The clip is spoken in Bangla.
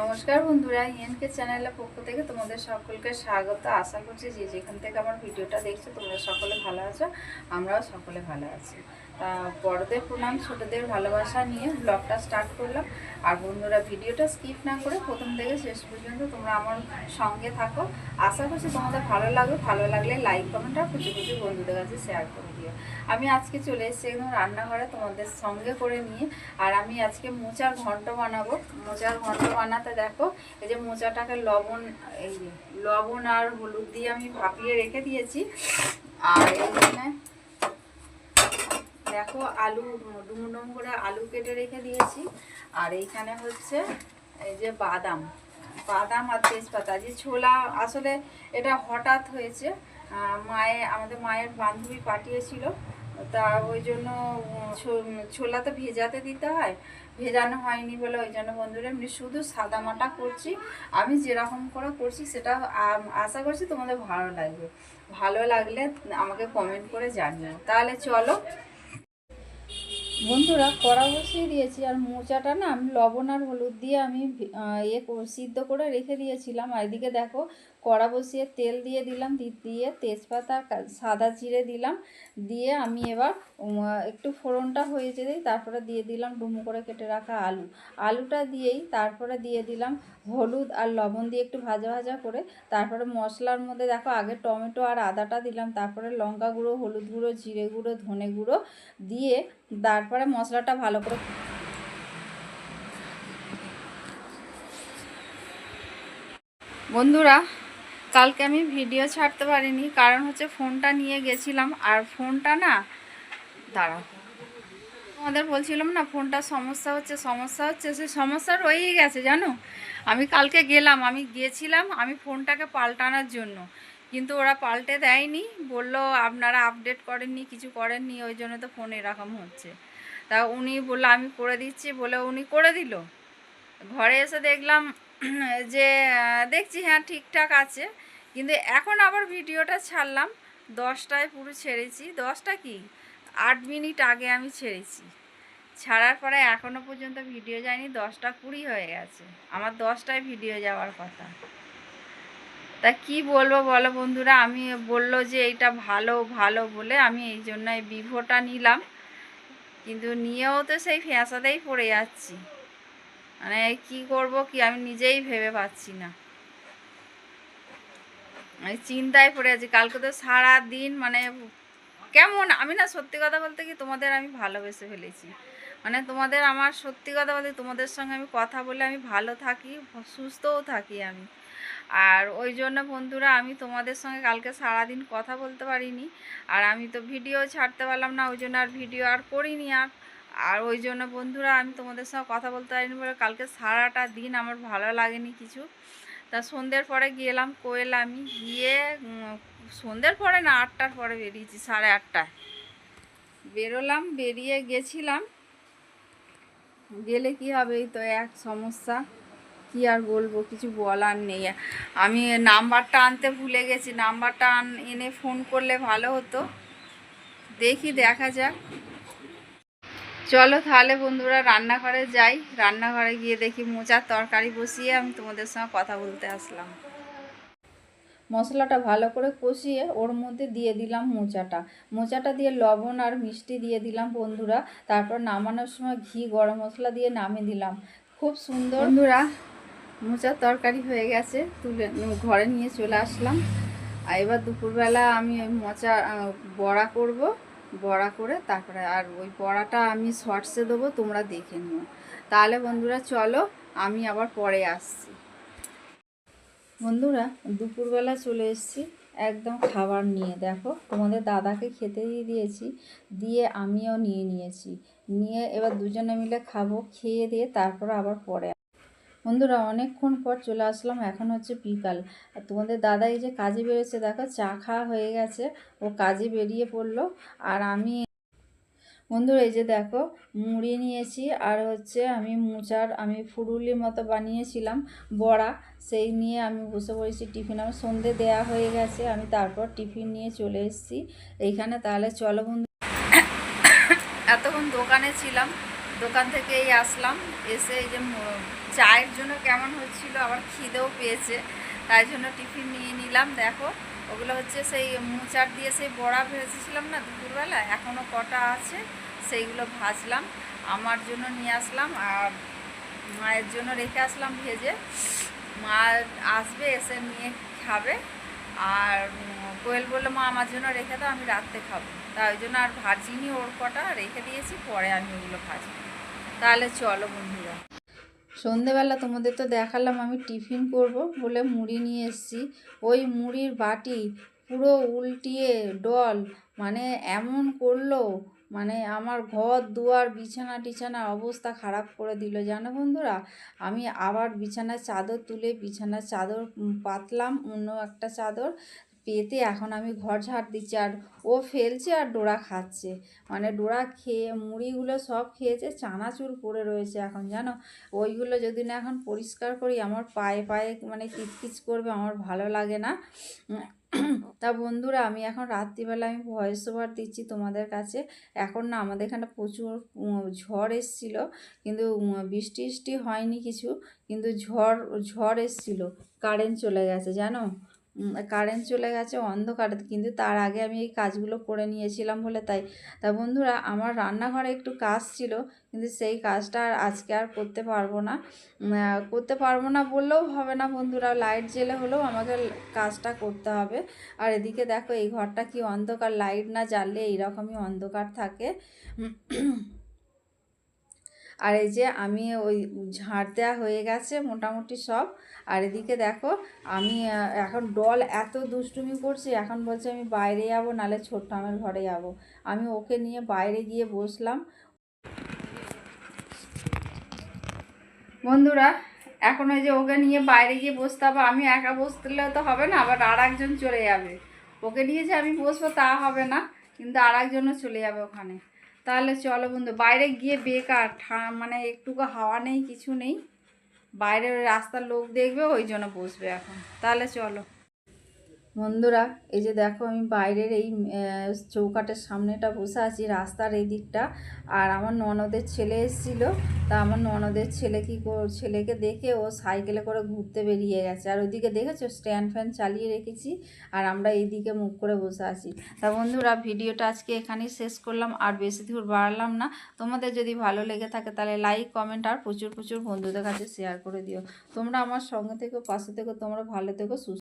নমস্কার বন্ধুরা, ইএনকে চ্যানেলের পক্ষ থেকে তোমাদের সকলকে স্বাগত। আশা করছি যে যেখান থেকে আমার ভিডিওটা দেখছো তোমরা সকলে ভালো আছো, আমরাও সকলে ভালো আছি। বড়দের প্রণাম, ছোটদের ভালোবাসা নিয়ে ব্লগটা স্টার্ট করলাম। আর বন্ধুরা, ভিডিওটা স্কিপ না করে প্রথম থেকে শেষ পর্যন্ত তোমরা আমার সঙ্গে থাকো। আশা করছি তোমাদের ভালো লাগবে। ভালো লাগলে লাইক কমেন্ট আর কিছু কিছু বন্ধুদের কাছে শেয়ার করে দিও। আমি আজকে চলে এসেছি একদম রান্নাঘরে তোমাদের সঙ্গে করে নিয়ে। আর আমি আজকে মোচার ঘন্ট বানাবো। মোচার ঘন্ট বানাতে দেখো, এই যে মোচাটাকে লবণ আর হলুদ দিয়ে আমি ভাপিয়ে রেখে দিয়েছি। আর এইখানে দেখো আলু ডুমো ডুমো করে আলু কেটে রেখে দিয়েছি। আর এইখানে হচ্ছে এই যে বাদাম আর তেজপাতা, যে ছোলা, আসলে এটা হঠাৎ হয়েছে। আমাদের মায়ের বান্ধবী পাঠিয়েছিল, তা ওই জন্য ছোলা তো ভেজাতে দিতে হয়, ভেজানো হয়নি বলে ওই জন্য বন্ধুরা এমনি শুধু সাদা মাটা করছি। আমি যেরকম করে করছি সেটা আশা করছি তোমাদের ভালো লাগবে। ভালো লাগলে আমাকে কমেন্ট করে জানিও। তাহলে চলো বন্ধুরা, কড়া বসিয়ে দিয়েছি। আর মোচাটা না আমি লবণ আর হলুদ দিয়ে আমি সিদ্ধ করে রেখে দিয়েছিলাম। আর এদিকে দেখো, কড়া বসিয়ে তেল দিয়ে দিলাম, দিয়ে তেজপাতা সাদা জিরে দিলাম, দিয়ে আমি এবার একটু ফোড়নটা হয়ে যেতেই তারপরে দিয়ে দিলাম ডুমো করে কেটে রাখা আলুটা দিয়েই তারপরে দিয়ে দিলাম হলুদ আর লবণ দিয়ে একটু ভাজা ভাজা করে। তারপরে মশলার মধ্যে দেখো আগে টমেটো আর আদাটা দিলাম, তারপরে লঙ্কা গুঁড়ো, হলুদ গুঁড়ো, জিরে গুঁড়ো, ধনে গুঁড়ো দিয়ে তারপরে মশলাটা ভালো করে। বন্ধুরা, কালকে আমি ভিডিও ছাড়তে পারিনি, কারণ হচ্ছে ফোনটা নিয়ে গেছিলাম। আর ফোনটা না, দাঁড়াও, তোমাদের বলছিলাম না ফোনটা সমস্যা হচ্ছে সেই সমস্যা রয়েই গেছে জানো। আমি কালকে গেছিলাম আমি ফোনটাকে পাল্টানোর জন্য, কিন্তু ওরা পাল্টে দেয়নি, বলল আপনারা আপডেট করেননি, কিছু করেননি, ওই জন্য তো ফোন এরকম হচ্ছে। তা উনি বললো আমি করে দিচ্ছি বলে উনি করে দিল। ঘরে এসে দেখলাম যে দেখছি হ্যাঁ ঠিকঠাক আছে, কিন্তু এখন আবার ভিডিওটা ছাড়লাম 10টায় পুরো ছেড়েছি। 10টা কি 8 মিনিট আগে আমি ছেড়েছি। ছাড়ার পরে এখনও পর্যন্ত ভিডিও যায়নি, 10টা 20 হয়ে গেছে। আমার 10টায় ভিডিও যাওয়ার কথা। তা কি বলবো বলো বন্ধুরা, আমি বললো যে এইটা ভালো ভালো বলে আমি এই জন্য এই ভিভোটা নিলাম, কিন্তু নিয়েও তো সেই ফ্যাঁসাতেই পড়ে যাচ্ছি। মানে কি করব কি আমি নিজেই ভেবে পাচ্ছি না, আমি চিন্তায় পড়ে আছি। কালকে তো সারা দিন মানে কেমন, আমি না সত্যি কথা বলতে কি তোমাদের আমি ভালোবেসে ফেলেছি। মানে তোমাদের, আমার সত্যি কথা বলতে তোমাদের সঙ্গে আমি কথা বলে আমি ভালো থাকি, সুস্থও থাকি আমি। আর ওই জন্য বন্ধুরা আমি তোমাদের সঙ্গে কালকে সারাদিন কথা বলতে পারিনি। আর আমি তো ভিডিও ছাড়তে পারলাম না, ওই জন্য আর ভিডিও আর করিনি। আর ওই জন্য বন্ধুরা আমি তোমাদের সঙ্গে কথা বলতে পারিনি বলে কালকে সারাটা দিন আমার ভালো লাগেনি কিছু। তা সন্ধ্যের পরে গেলাম কোয়েল, আমি গিয়ে সন্ধ্যের পরে না 8টার পরে বেরিয়েছি, 8:30টায় বেরোলাম। বেরিয়ে গেছিলাম, গেলে কি হবে, এই তো এক সমস্যা, কি আর বলবো, কিছু বলার নেই। আমি নাম্বারটা আনতে ভুলে গেছি, নাম্বারটা এনে ফোন করলে ভালো হতো। দেখা যাক। চলো তাহলে বন্ধুরা রান্নাঘরে যাই। রান্নাঘরে গিয়ে দেখি মোচার তরকারি বসিয়ে আমি তোমাদের সঙ্গে কথা বলতে আসলাম। মশলাটা ভালো করে কষিয়ে ওর মধ্যে দিয়ে দিলাম মোচাটা দিয়ে লবণ আর মিষ্টি দিয়ে দিলাম বন্ধুরা। তারপর নামানোর সময় ঘি গরম মশলা দিয়ে নামিয়ে দিলাম। খুব সুন্দর বন্ধুরা, মোচার তরকারি হয়ে গেছে, তুলে ঘরে নিয়ে চলে আসলাম। আর এবার দুপুরবেলা আমি ওই মোচা বড়া করব, বড়া করে তারপরে আর ওই বড়াটা আমি শর্টসে দেবো, তোমরা দেখে নিও। তাহলে বন্ধুরা চলো, আমি আবার পরে আসছি। বন্ধুরা দুপুরবেলা চলে এসেছি একদম খাবার নিয়ে। দেখো তোমাদের দাদাকে খেতে দিয়েছি, দিয়ে আমিও নিয়েছি। এবার দুজনে মিলে খাবো, খেয়ে দিয়ে তারপরে আবার পরে। বন্ধুরা অনেকক্ষণ পর চলে আসলাম, এখন হচ্ছে বিকাল। আর তোমাদের দাদা এই যে কাজে বেরিয়েছে, দেখো চা খাওয়া হয়ে গেছে, ও কাজে বেরিয়ে পড়লো। আর আমি বন্ধুরা এই যে দেখো মুড়ি নিয়েছি, আর হচ্ছে আমি ফুরুলির মতো বানিয়েছিলাম বড়া, সেই নিয়ে আমি বসে পড়েছি টিফিন। আমার সন্ধে দেয়া হয়ে গেছে, আমি তারপর টিফিন নিয়ে চলে এসেছি এইখানে। তাহলে চলো বন্ধু, এতক্ষণ দোকানে ছিলাম, দোকান থেকে এই আসলাম, এসে এই যে চায়ের জন্য কেমন হচ্ছিল, আবার খিদেও পেয়েছে, তাই জন্য টিফিন নিয়ে নিলাম। দেখো ওগুলো হচ্ছে সেই মোচার দিয়ে সেই বড়া ভেজেছিলাম না দুপুরবেলা, এখনও কটা আছে, সেইগুলো ভাজলাম, আমার জন্য নিয়ে আসলাম আর মায়ের জন্য রেখে আসলাম ভেজে। মা আসবে, এসে নিয়ে খাবে। আর কোয়েল বললো মা আমার জন্য রেখে দাও, আমি রাত্রে খাবো, তাই ওই জন্য আর ভাজিনি, ওর কটা রেখে দিয়েছি, পরে আমি ওগুলো ভাজবো। তাহলে চলো বন্ধুরা, সন্ধেবেলা তোমাদের তো দেখালাম আমি টিফিন করব বলে মুড়ি নিয়ে এসেছি। ওই মুড়ির বাটি পুরো উল্টিয়ে ডল, মানে এমন করলো, মানে আমার ঘর দুয়ার বিছানা টিছানা অবস্থা খারাপ করে দিল জানো বন্ধুরা। আমি আবার বিছানার চাদর তুলে বিছানার চাদর পাতলাম, অন্য একটা চাদর পেতে এখন আমি ঘর ঝাড় দিচ্ছি। আর ও ফেলছে আর ডোরা খাচ্ছে, মানে ডোরা খেয়ে মুড়িগুলো সব খেয়েছে, চানাচুর পড়ে রয়েছে এখন জানো। ওইগুলো যদি না এখন পরিষ্কার করি আমার পায়ে পায়ে মানে কিচকিচ করবে, আমার ভালো লাগে না। তা বন্ধুরা, আমি এখন রাত্রিবেলা আমি ভয়েস ওভার দিচ্ছি তোমাদের কাছে। এখন না আমাদের এখানে প্রচুর ঝড় এসছিল, কিন্তু বৃষ্টি টিষ্টি হয়নি কিছু, কিন্তু ঝড় ঝড় এসছিল, কারেন্ট চলে গেছে জানো। কারেন্ট চলে গেছে অন্ধকার, কিন্তু তার আগে আমি এই কাজগুলো করে নিয়েছিলাম বলে তাই। তা বন্ধুরা, আমার রান্নাঘরে একটু কাজ ছিল, কিন্তু সেই কাজটা আর আজকে আর করতে পারবো না বললেও হবে না বন্ধুরা, লাইট জেলে হলেও আমাকে কাজটা করতে হবে। আর এদিকে দেখো এই ঘরটা কি অন্ধকার, লাইট না জ্বাললে এইরকমই অন্ধকার থাকে। আর এই যে আমি ওই ঝাড় দেওয়া হয়ে গেছে মোটামুটি সব। আর এদিকে দেখো আমি এখন ডল এত দুষ্টুমি করছি, এখন বলছে আমি বাইরে যাবো, নাহলে ছোট্ট আমার ঘরে যাব। আমি ওকে নিয়ে বাইরে গিয়ে বসলাম বন্ধুরা। এখন ওই যে ওকে নিয়ে বাইরে গিয়ে বসতে হবে, আমি একা বসতেলেও তো হবে না, আবার আর একজন চলে যাবে। ওকে নিয়ে যে আমি বসবো তা হবে না, কিন্তু আর একজনও চলে যাবে ওখানে। তাহলে চলো বন্ধু, বাইরে গিয়ে বেকার মানে একটুকু হাওয়া নেই, কিছু নেই, বাইরে রাস্তার লোক দেখবে, ওই জন্য বসবে এখন। তাহলে চলো বন্ধুরা, এই যে দেখো আমি বাইরের এই চৌকাঠের সামনেটা বসে আছি, রাস্তার এই দিকটা। আর আমার ননদের ছেলে এসেছিলো, তা আমার ননদের ছেলেকে দেখে ও সাইকেলে করে ঘুরতে বেরিয়ে গেছে। আর ওইদিকে দেখেছো স্ট্যান্ড ফ্যান চালিয়ে রেখেছি, আর আমরা এইদিকে মুখ করে বসে আছি। তা বন্ধুরা, ভিডিওটা আজকে এখানেই শেষ করলাম, আর বেশি দূর বাড়ালাম না। তোমাদের যদি ভালো লেগে থাকে তাহলে লাইক কমেন্ট আর প্রচুর প্রচুর বন্ধুদের কাছে শেয়ার করে দিও। তোমরা আমার সঙ্গে থেকো, পাশে থেকো, তোমরা ভালো থেকো, সুস্থ